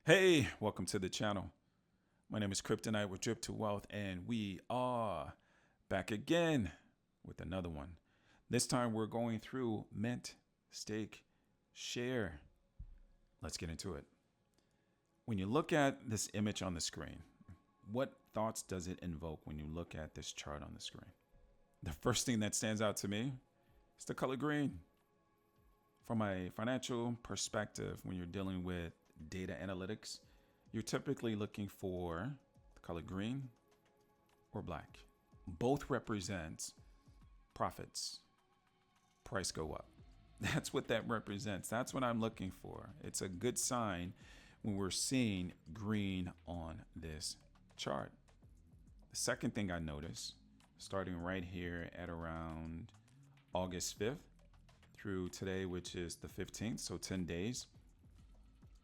Hey, welcome to the channel. My name is Kryptonite with Drip to Wealth, and we are back again with another one. This time we're going through Mint, Stake, Share. Let's get into it. When you look at this image on the screen, what thoughts does it invoke when you look at this chart on the screen? The first thing that stands out to me is the color green. From a financial perspective, when you're dealing with data analytics, you're typically looking for the color green or black. Both represents profits, price go up. That's what that represents. That's what I'm looking for. It's a good sign when we're seeing green on this chart. The second thing I notice, starting right here at around August 5th through today, which is the 15th, so 10 days,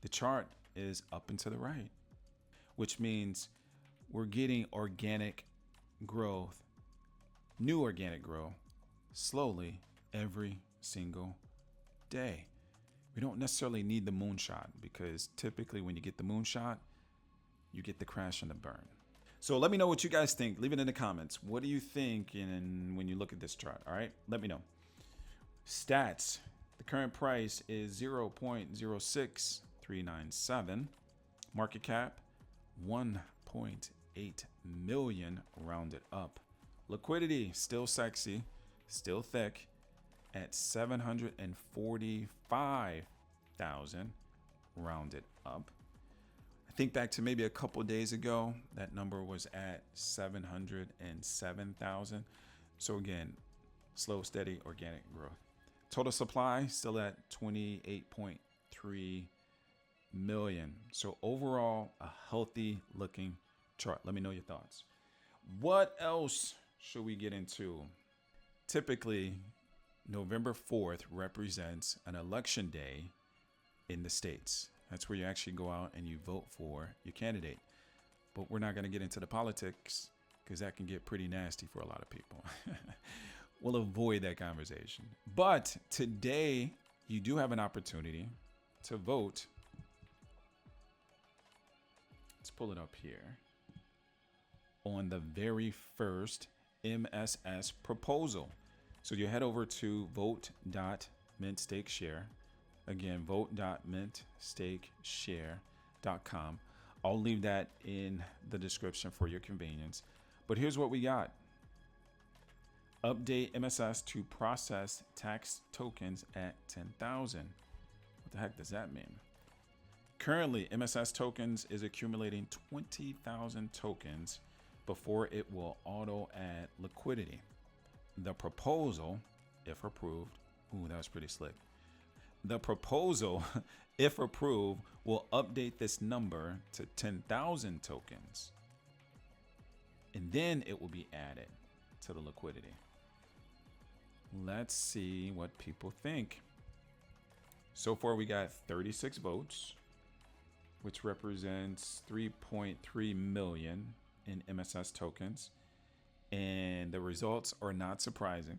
the chart is up and to the right, which means we're getting organic growth, new organic growth, slowly every single day. We don't necessarily need the moonshot, because typically when you get the moonshot, you get the crash and the burn. So let me know what you guys think. Leave it in the comments. What do you think when you look at this chart? All right, let me know. Stats. The current price is 0.06397. Market cap 1.8 million rounded up. Liquidity still sexy, still thick at 745,000 rounded up. I think back to maybe a couple days ago, that number was at 707,000. So again, slow, steady, organic growth. Total supply still at 28.3 million. So overall, a healthy looking chart. Let me know your thoughts. What else should we get into? Typically, November 4th represents an election day in the States. That's where you actually go out and you vote for your candidate. But we're not going to get into the politics, because that can get pretty nasty for a lot of people. We'll avoid that conversation. But today, you do have an opportunity to vote. Let's pull it up here. On the very first MSS proposal. So you head over to vote.mintstakeshare. Again, vote.mintstakeshare.com. I'll leave that in the description for your convenience. But here's what we got. Update MSS to process tax tokens at 10,000. What the heck does that mean? Currently, MSS tokens is accumulating 20,000 tokens before it will auto add liquidity. The proposal, if approved, that was pretty slick. The proposal, if approved, will update this number to 10,000 tokens. And then it will be added to the liquidity. Let's see what people think. So far, we got 36 votes, which represents 3.3 million in MSS tokens. And the results are not surprising.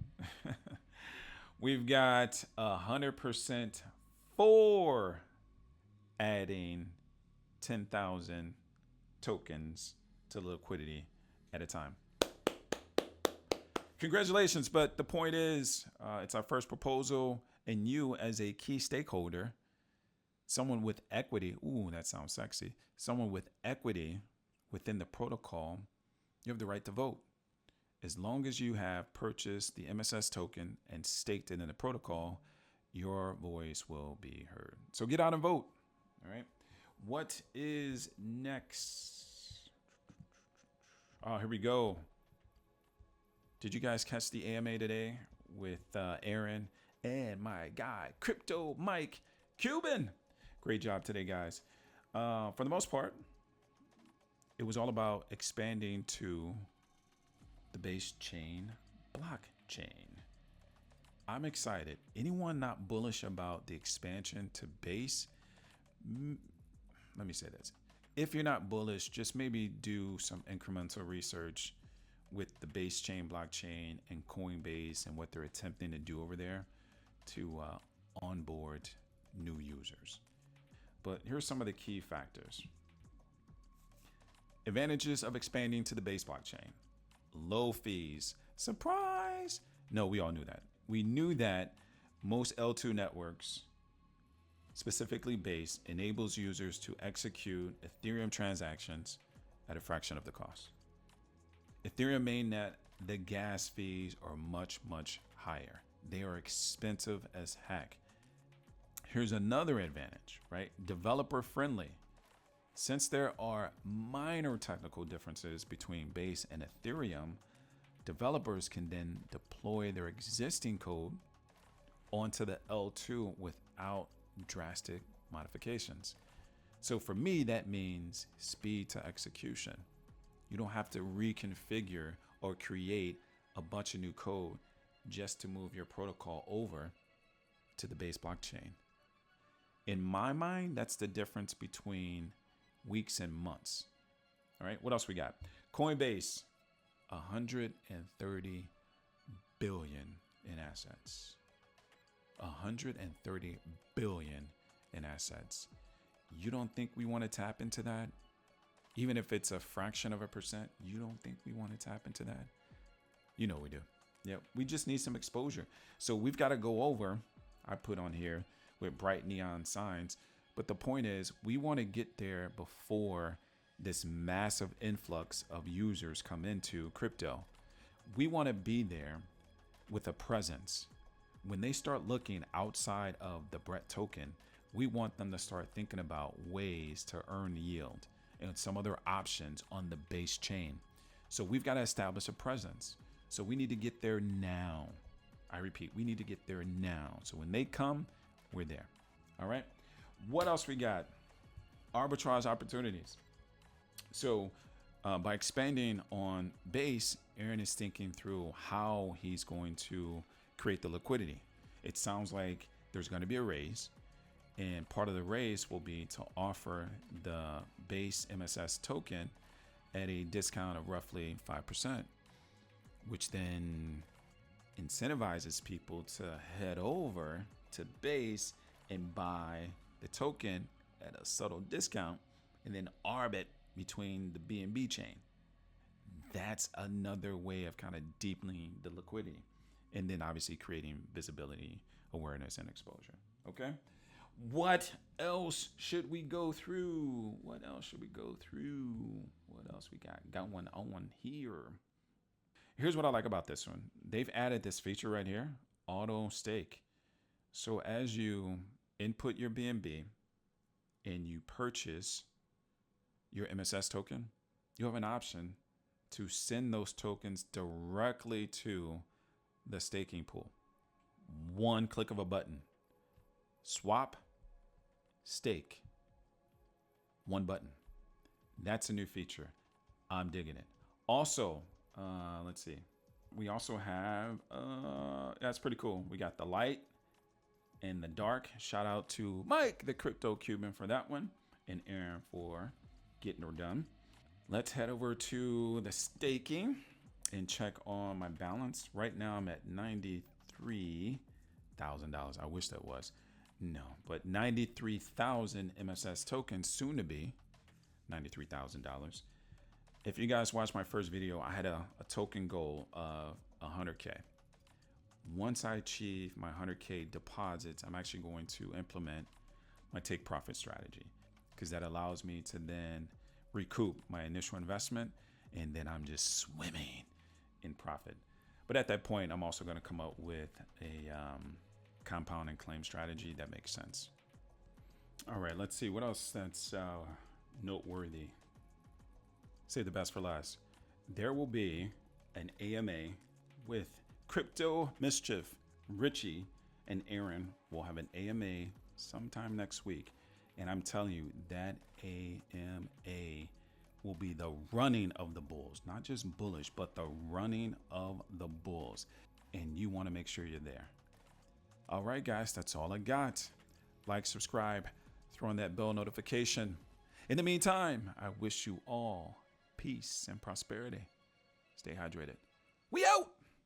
We've got 100% for adding 10,000 tokens to the liquidity at a time. Congratulations, but the point is, it's our first proposal, and you as a key stakeholder, someone with equity, that sounds sexy, someone with equity within the protocol, you have the right to vote. As long as you have purchased the MSS token and staked it in the protocol, your voice will be heard. So get out and vote. All right. What is next? Oh, here we go. Did you guys catch the AMA today with Aaron and my guy, Crypto Mike Cuban? Great job today, guys. For the most part, it was all about expanding to the base chain blockchain. I'm excited. Anyone not bullish about the expansion to base? Let me say this. If you're not bullish, just maybe do some incremental research with the base chain blockchain and Coinbase and what they're attempting to do over there to onboard new users. but here's some of the key factors. Advantages of expanding to the base blockchain. Low fees. Surprise! No, we all knew that. We knew that most L2 networks, specifically Base, enables users to execute Ethereum transactions at a fraction of the cost. Ethereum mainnet, the gas fees are much, much higher. They are expensive as heck. Here's another advantage, right? Developer friendly. Since there are minor technical differences between Base and Ethereum, developers can then deploy their existing code onto the L2 without drastic modifications. So for me, that means speed to execution. You don't have to reconfigure or create a bunch of new code just to move your protocol over to the Base blockchain. In my mind, that's the difference between weeks and months. All right, what else we got? Coinbase, 130 billion in assets. 130 billion in assets. You don't think we want to tap into that? Even if it's a fraction of a percent, you don't think we want to tap into that? You know we do. Yeah, we just need some exposure. So we've got to go over, I put on here with bright neon signs, but the point is we want to get there before this massive influx of users come into crypto. We want to be there with a presence. When they start looking outside of the Brett token, we want them to start thinking about ways to earn yield and some other options on the Base chain. So we've got to establish a presence. So we need to get there now. I repeat, we need to get there now. So when they come, we're there. All right. What else we got? Arbitrage opportunities. So by expanding on Base, Aaron is thinking through how he's going to create the liquidity. It sounds like there's going to be a raise, and part of the raise will be to offer the Base MSS token at a discount of roughly 5%, which then incentivizes people to head over to Base and buy the token at a subtle discount and then arb it between the BNB chain. That's another way of kind of deepening the liquidity and then obviously creating visibility, awareness, and exposure. Okay. What else should we go through? What else should we go through? What else we got? Got one on here. Here's what I like about this one. They've added this feature right here, auto stake. So as you input your BNB and you purchase your MSS token, you have an option to send those tokens directly to the staking pool. One click of a button. Swap, stake. One button. That's a new feature. I'm digging it. Also, let's see. We also have, that's pretty cool. We got the light and the dark. Shout out to Mike, the Crypto Cuban, for that one, and Aaron for getting her done. Let's head over to the staking and check on my balance. Right now I'm at $93,000. I wish that was. No, but 93,000 MSS tokens, soon to be $93,000. If you guys watched my first video, I had a token goal of 100K. Once I achieve my 100K deposits, I'm actually going to implement my take profit strategy, because that allows me to then recoup my initial investment, and then I'm just swimming in profit. But at that point, I'm also going to come up with a compound and claim strategy that makes sense. All right, let's see what else that's noteworthy. Save the best for last. There will be an AMA with Crypto Mischief. Richie and Aaron will have an AMA sometime next week. And I'm telling you, that AMA will be the running of the bulls, not just bullish, but the running of the bulls. And you want to make sure you're there. All right, guys, that's all I got. Like, subscribe, throw on that bell notification. In the meantime, I wish you all peace and prosperity. Stay hydrated. We out.